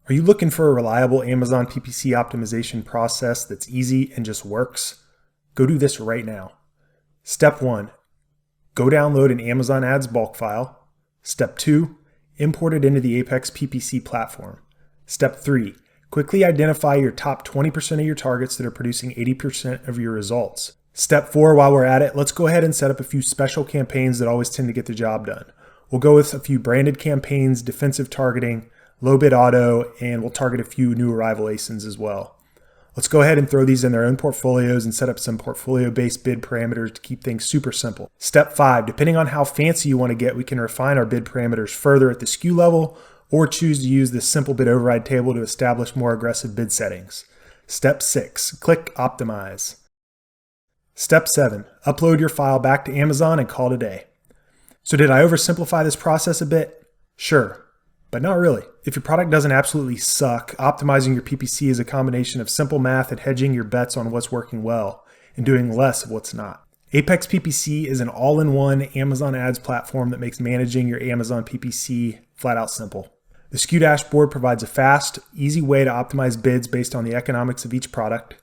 Are you looking for a reliable Amazon PPC optimization process that's easy and just works? Go do this right now. Step 1, go download an Amazon Ads bulk file. Step 2, import it into the Apex PPC platform. Step 3, quickly identify your top 20% of your targets that are producing 80% of your results. Step 4, while we're at it, let's go ahead and set up a few special campaigns that always tend to get the job done. We'll go with a few branded campaigns, defensive targeting, low bid auto, and we'll target a few new arrival ASINs as well. Let's go ahead and throw these in their own portfolios and set up some portfolio-based bid parameters to keep things super simple. Step 5, depending on how fancy you want to get, we can refine our bid parameters further at the SKU level or choose to use this simple bid override table to establish more aggressive bid settings. Step 6, click Optimize. Step 7, upload your file back to Amazon and call it a day. So did I oversimplify this process a bit? Sure. But not really. If your product doesn't absolutely suck, optimizing your PPC is a combination of simple math and hedging your bets on what's working well and doing less of what's not. Apex PPC is an all-in-one Amazon ads platform that makes managing your Amazon PPC flat out simple. The SKU dashboard provides a fast, easy way to optimize bids based on the economics of each product.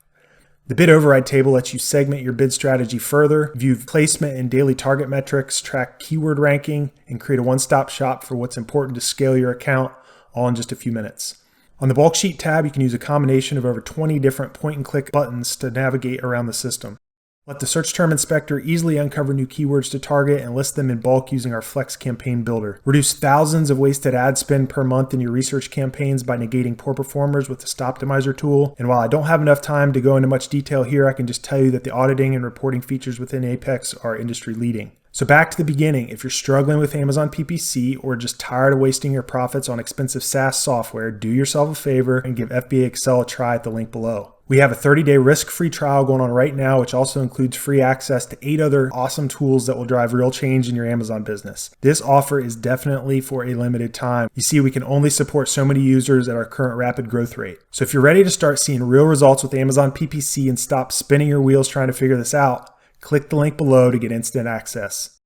The bid override table lets you segment your bid strategy further, view placement and daily target metrics, track keyword ranking, and create a one-stop shop for what's important to scale your account, all in just a few minutes. On the bulk sheet tab, you can use a combination of over 20 different point-and-click buttons to navigate around the system. Let the search term inspector easily uncover new keywords to target and list them in bulk using our Flex Campaign Builder. Reduce thousands of wasted ad spend per month in your research campaigns by negating poor performers with the Stop Optimizer tool. And while I don't have enough time to go into much detail here, I can just tell you that the auditing and reporting features within Apex are industry leading. So back to the beginning, if you're struggling with Amazon PPC or just tired of wasting your profits on expensive SaaS software, do yourself a favor and give FBAExcel a try at the link below. We have a 30-day risk-free trial going on right now, which also includes free access to 8 other awesome tools that will drive real change in your Amazon business. This offer is definitely for a limited time. You see, we can only support so many users at our current rapid growth rate. So if you're ready to start seeing real results with Amazon PPC and stop spinning your wheels trying to figure this out, click the link below to get instant access.